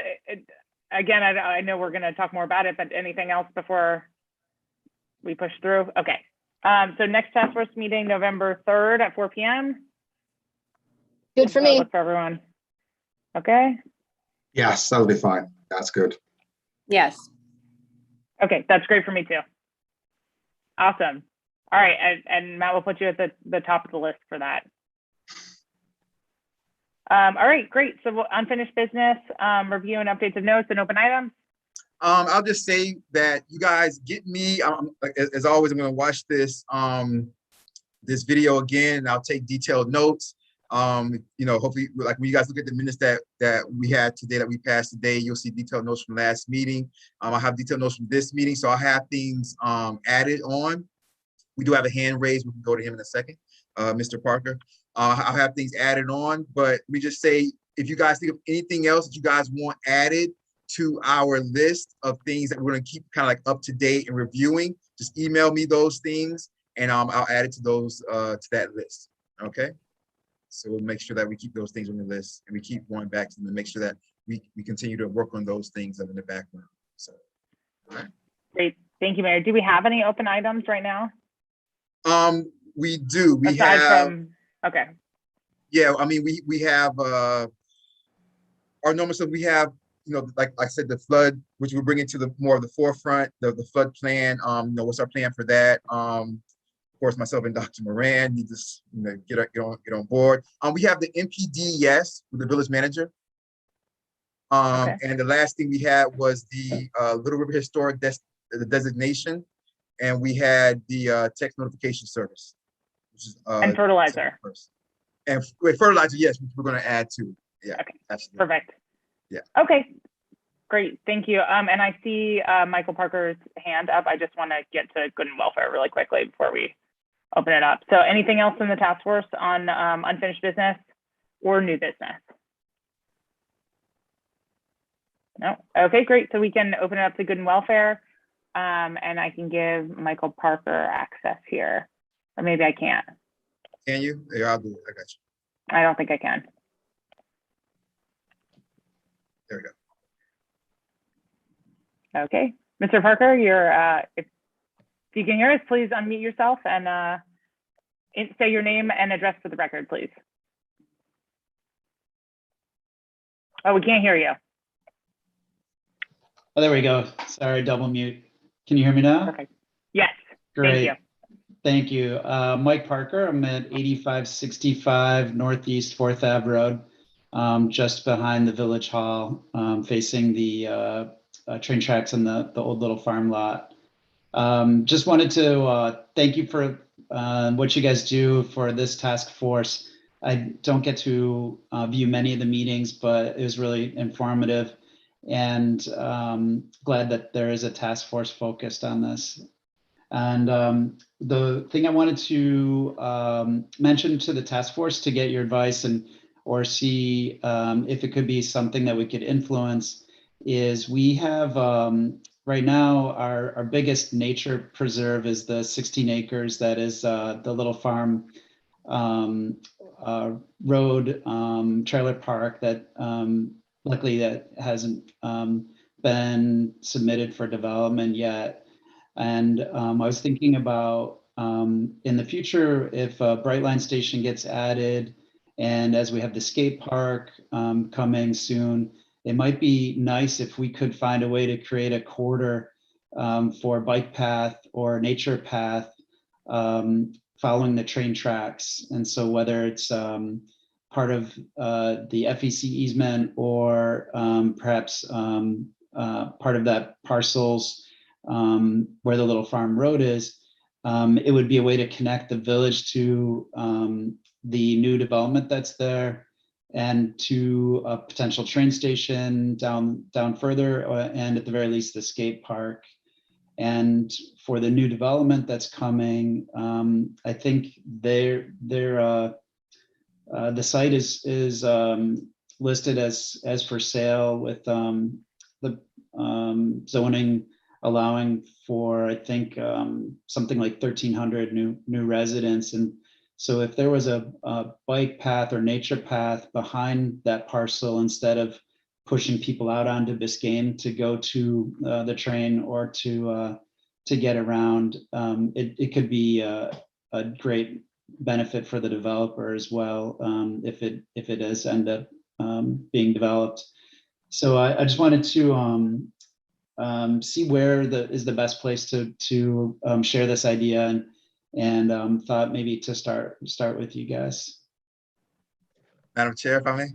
again, I know we're going to talk more about it, but anything else before we push through? Okay. So next task force meeting, November 3rd at 4 p.m. Good for me. Look for everyone. Okay. Yes, that'll be fine. That's good. Yes. Okay, that's great for me too. Awesome. All right, and Matt will put you at the top of the list for that. All right, great. So unfinished business, review and updates of notes and open items. I'll just say that you guys get me, as always, I'm gonna watch this this video again, and I'll take detailed notes. You know, hopefully, like when you guys look at the minutes that we had today, that we passed today, you'll see detailed notes from last meeting. I'll have detailed notes from this meeting, so I'll have things added on. We do have a hand raised. We can go to him in a second, Mr. Parker. I'll have things added on, but we just say, if you guys think of anything else that you guys want added to our list of things that we're going to keep kind of like up to date and reviewing, just email me those things, and I'll add it to those to that list. Okay. So we'll make sure that we keep those things on the list, and we keep going back to them to make sure that we continue to work on those things in the background. So, all right. Great. Thank you, Mayor. Do we have any open items right now? We do. We Aside have. from, okay. Yeah, I mean, we have our normal stuff. We have, you know, like I said, the flood, which we're bringing to the more of the forefront, the flood plan. You know, what's our plan for that? Of course, myself and Dr. Moran need to, you know, get on board. We have the MPD, yes, with the village manager. Okay. And the last thing we had was the Little River Historic the designation, and we had the text notification service, which is And fertilizer. And fertilizer, yes, which we're going to add to. Yeah. Okay. Absolutely. Perfect. Yeah. Okay. Great. Thank you. And I see Michael Parker's hand up. I just want to get to good and welfare really quickly before we open it up. So anything else in the task force on unfinished business or new business? No. Okay, great. So we can open it up to good and welfare. And I can give Michael Parker access here. Or maybe I can't. Can you? Yeah, I'll do it. I got you. I don't think I can. There we go. Okay. Mr. Parker, you're, if you can hear us, please unmute yourself and say your name and address for the record, please. Oh, we can't hear you. Oh, there we go. Sorry, double mute. Can you hear me now? Perfect. Yes. Great. Thank you. Thank you. Mike Parker, I'm at 8565 Northeast 4th Ave Road, just behind the Village Hall, facing the train tracks and the old little farm lot. Just wanted to thank you for what you guys do for this task force. I don't get to view many of the meetings, but it was really informative, and glad that there is a task force focused on this. And the thing I wanted to mention to the task force to get your advice or see if it could be something that we could influence is we have right now our biggest nature preserve is the 16 acres that is the Little Farm Road trailer park that luckily that hasn't been submitted for development yet. And I was thinking about in the future, if a Brightline station gets added, and as we have the skate park coming soon, it might be nice if we could find a way to create a corridor for bike path or nature path following the train tracks. And so whether it's part of the FEC easement or perhaps part of that parcels where the Little Farm Road is, it would be a way to connect the village to the new development that's there and to a potential train station down further, and at the very least the skate park. And for the new development that's coming, I think the site is listed as for sale with the zoning allowing for, I think, something like 1,300 new residents. And so if there was a bike path or nature path behind that parcel, instead of pushing people out onto Biscayne to go to the train or to get around. It could be a great benefit for the developer as well, if it does end up being developed. So I just wanted to see where is the best place to share this idea, and thought maybe to start with you guys. Madam Chair, if I may.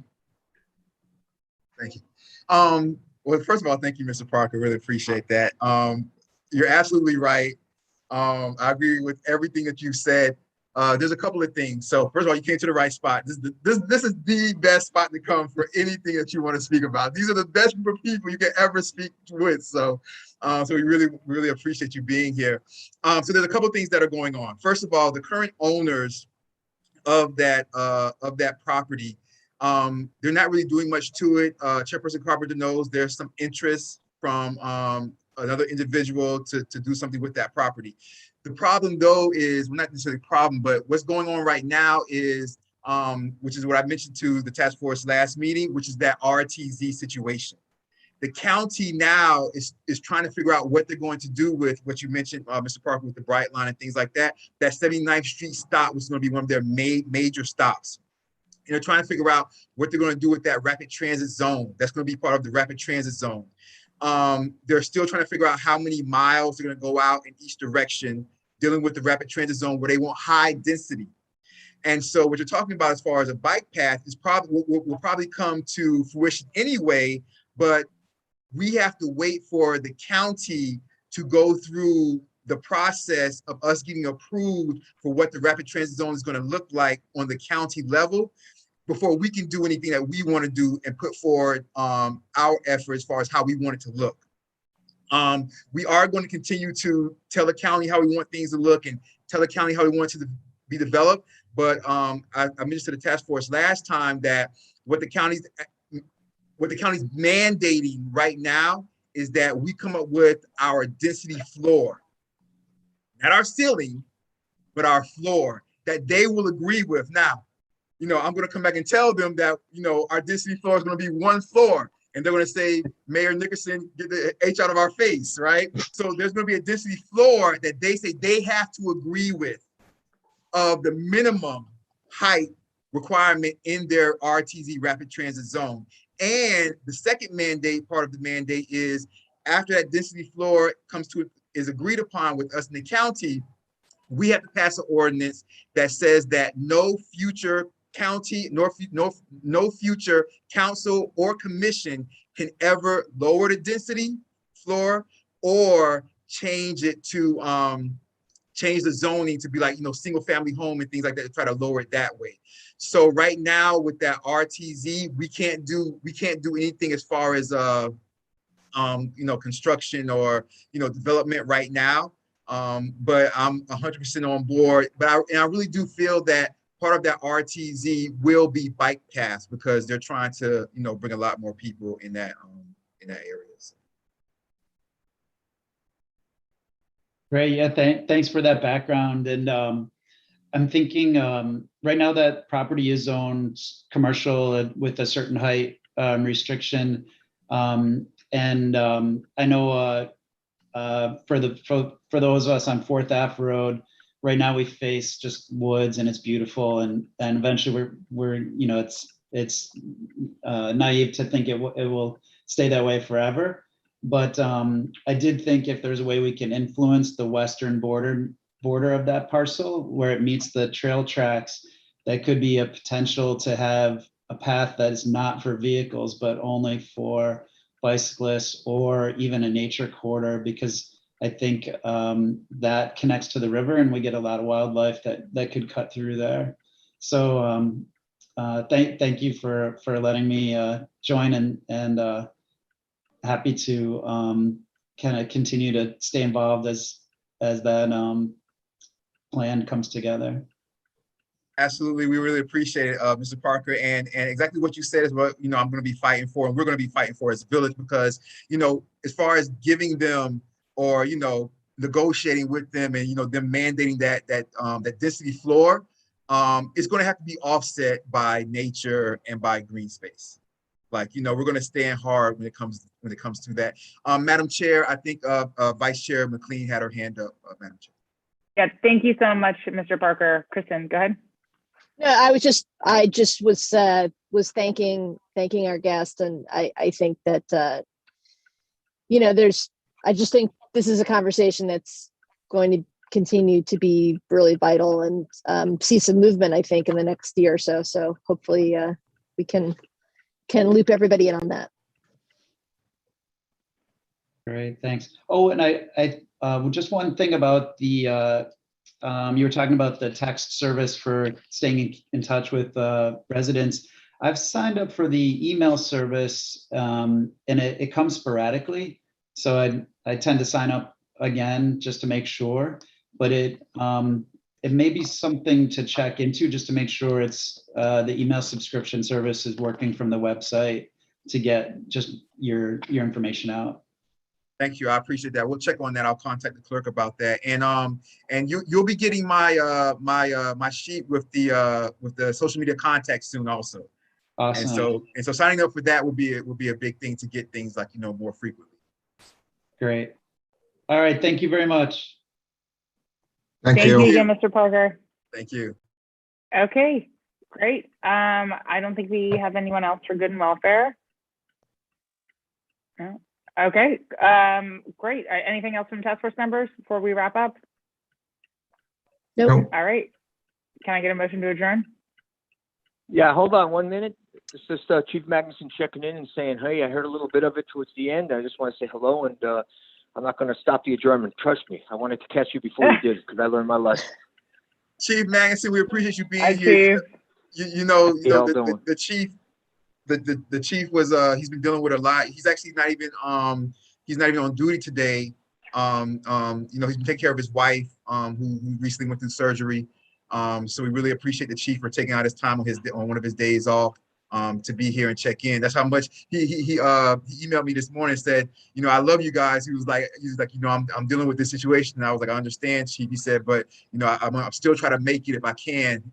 Thank you. Well, first of all, thank you, Mr. Parker. Really appreciate that. You're absolutely right. I agree with everything that you said. There's a couple of things. So first of all, you came to the right spot. This is the best spot to come for anything that you want to speak about. These are the best group of people you can ever speak with. So we really appreciate you being here. So there's a couple of things that are going on. First of all, the current owners of that property, they're not really doing much to it. Chairperson Carpenter knows there's some interest from another individual to do something with that property. The problem, though, is, well, not necessarily a problem, but what's going on right now is, which is what I mentioned to the task force last meeting, which is that RTZ situation. The county now is trying to figure out what they're going to do with what you mentioned, Mr. Parker, with the Bright Line and things like that. That 79th Street stop was going to be one of their major stops. And they're trying to figure out what they're going to do with that rapid transit zone. That's going to be part of the rapid transit zone. They're still trying to figure out how many miles they're going to go out in each direction, dealing with the rapid transit zone where they want high density. And so what you're talking about as far as a bike path is probably will probably come to fruition anyway, but we have to wait for the county to go through the process of us getting approved for what the rapid transit zone is going to look like on the county level before we can do anything that we want to do and put forward our effort as far as how we want it to look. We are going to continue to tell the county how we want things to look and tell the county how we want it to be developed. But I mentioned to the task force last time that what the county's mandating right now is that we come up with our density floor, not our ceiling, but our floor that they will agree with. Now, I'm going to come back and tell them that, our density floor is going to be one floor. And they're going to say, Mayor Nickerson, get the H out of our face, right? So there's going to be a density floor that they say they have to agree with of the minimum height requirement in their RTZ rapid transit zone. And the second mandate, part of the mandate, is after that density floor is agreed upon with us in the county, we have to pass an ordinance that says that no future county, no future council or commission can ever lower the density floor or change it to change the zoning to be like, single family home and things like that, to try to lower it that way. So right now with that RTZ, we can't do anything as far as construction or development right now. But I'm 100% on board. But I really do feel that part of that RTZ will be bike paths because they're trying to bring a lot more people in that area. Great. Yeah. Thanks for that background. And I'm thinking right now that property is zoned commercial with a certain height restriction. And I know for those of us on 4th Ave Road, right now we face just woods and it's beautiful. And eventually we're it's naive to think it will stay that way forever. But I did think if there's a way we can influence the western border of that parcel where it meets the trail tracks, that could be a potential to have a path that is not for vehicles, but only for bicyclists or even a nature corridor, because I think that connects to the river and we get a lot of wildlife that could cut through there. So thank you for letting me join and happy to kind of continue to stay involved as that plan comes together. Absolutely, we really appreciate it, Mr. Parker, and exactly what you said is what I'm going to be fighting for, and we're going to be fighting for as a village, because as far as giving them or negotiating with them and them mandating that density floor, it's going to have to be offset by nature and by green space. like, you know, we're going to stand hard when it comes to that. Madam Chair, I think Vice Chair McLean had her hand up, Madam Chair. Yeah, thank you so much, Mr. Parker. Kristen, go ahead. No, I just was thanking our guest, and I think that you know, I just think this is a conversation that's going to continue to be really vital and see some movement, I think, in the next year or so. So hopefully we can loop everybody in on that. Great, thanks. Oh, and I just one thing about the you were talking about the text service for staying in touch with residents. I've signed up for the email service, and it comes sporadically. So I tend to sign up again just to make sure, but it may be something to check into just to make sure it's the email subscription service is working from the website to get just your information out. Thank you. I appreciate that. We'll check on that. I'll contact the clerk about that. And you'll be getting my my sheet with the social media contacts soon also. Awesome. And so signing up for that will be a big thing to get things, like, you know, more frequently. Great. All right. Thank you very much. Thank you again, Mr. Parker. Thank you. Okay, great. I don't think we have anyone else for good and welfare. No. Okay, great. Anything else from task force members before we wrap up? Nope. All right. Can I get a motion to adjourn? Yeah, hold on 1 minute. It's just Chief Magnuson checking in and saying, hey, I heard a little bit of it towards the end. I just want to say hello, and I'm not going to stop the adjournment. Trust me. I wanted to catch you before you did, because I learned my lesson. Chief Magnuson, we appreciate you being here. You know the chief. The chief was he's been dealing with a lot. He's actually not even on duty today. You know, he's been taking care of his wife who recently went through surgery. So we really appreciate the chief for taking out his time on one of his days off to be here and check in. That's how much he emailed me this morning and said, you know, I love you guys. He was like, you know, I'm dealing with this situation. And I was like, I understand, Chief. He said, but you know, I'm still trying to make it if I can,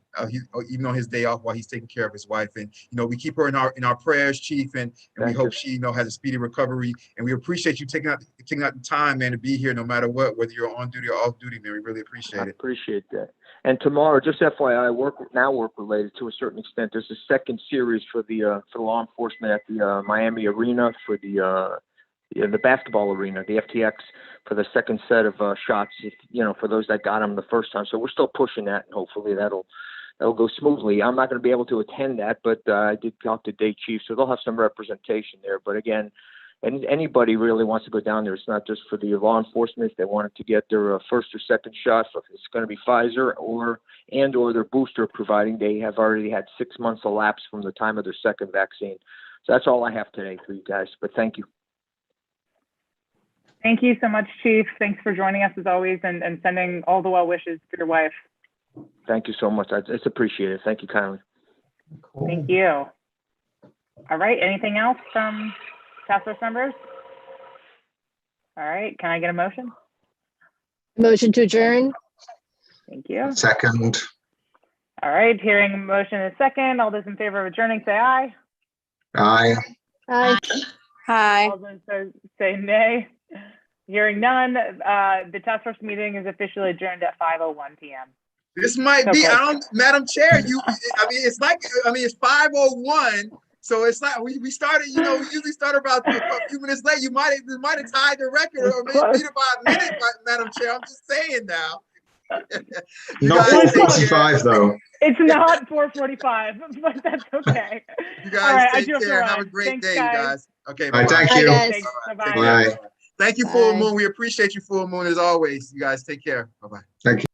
even on his day off while he's taking care of his wife. And you know, we keep her in our prayers, Chief, and we hope she, you know, has a speedy recovery. And we appreciate you taking out the time, man, to be here no matter what, whether you're on duty or off duty, man. We really appreciate it. I appreciate that. And tomorrow, just FYI, work related to a certain extent. There's a second series for the law enforcement at the Miami arena, for the basketball arena, the FTX, for the second set of shots. You know, for those that got them the first time. So we're still pushing that, and hopefully that'll go smoothly. I'm not going to be able to attend that, but I did talk to Day Chief, so they'll have some representation there. But again, and anybody really wants to go down there. It's not just for the law enforcement. If they wanted to get their first or second shot, if it's going to be Pfizer or their booster, providing they have already had 6 months elapsed from the time of their second vaccine. So that's all I have today for you guys, but thank you. Thank you so much, Chief. Thanks for joining us as always, and sending all the well wishes for your wife. Thank you so much. It's appreciated. Thank you kindly. Cool. Thank you. All right, anything else from task force members? All right, can I get a motion? Motion to adjourn. Thank you. Second. All right, hearing a motion in a second. All those in favor of adjourning, say aye. Aye. Aye. Hi. All those say nay. Hearing none, the task force meeting is officially adjourned at 5:01 p.m. This might be, Madam Chair, it's 5:01. So it's like we started, you know, we usually start about a few minutes late. You might have tied the record, or maybe beat about a minute, Madam Chair. I'm just saying now. Not 4:45 though. It's not 4:45, but that's okay. You guys all right, take care. Have a great day, guys. Okay, all right, thank you. Guys. Bye-bye. Bye. Thank you, Full Moon. We appreciate you, Full Moon, as always. You guys take care. Bye-bye. Thank you.